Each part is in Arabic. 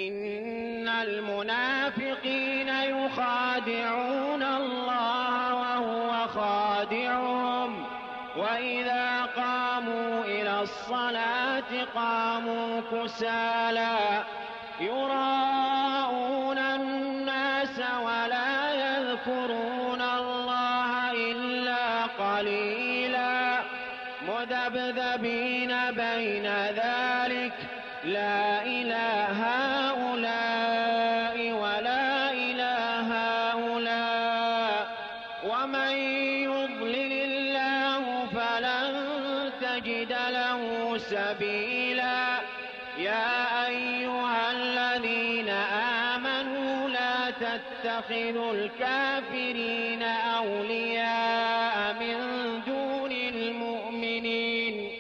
إن المنافقين يخادعون الله وهو خادعهم وإذا قاموا إلى الصلاة قاموا كسالى يراءون الناس ولا يذكرون الله إلا قليلا مذبذبين بين ذلك لا إله هؤلاء ولا إله هؤلاء ومن يضلل الله فلن تجد له سبيلا يا أيها الذين آمنوا لا تتخذوا الكافرين أولياء من دون المؤمنين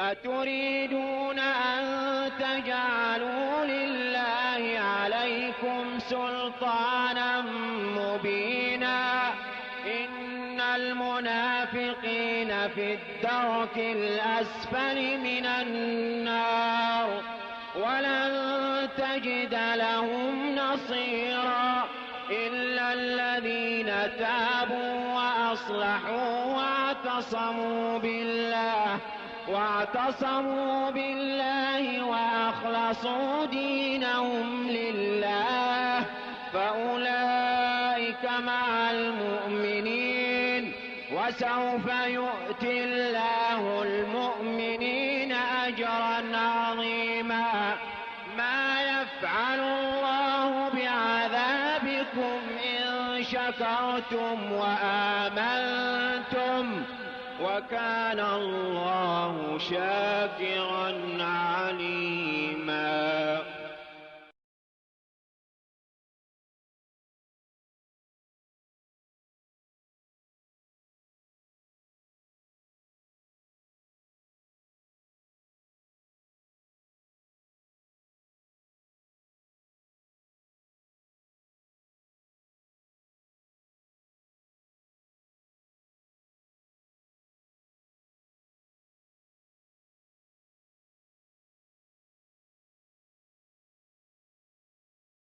أتريدون أن تجعلوا لله عليكم سلطانا مبينا إن المنافقين في الدرك الأسفل من النار ولن تجد لهم نصيرا إلا الذين تابوا وأصلحوا واعتصموا بالله وأخلصوا دينهم لله فأولئك مع المؤمنين وسوف يؤتي الله المؤمنين أجرا عظيما ما يفعل الله بعذابكم إن شكرتم وآمنتم وكان الله شاكرا عليما.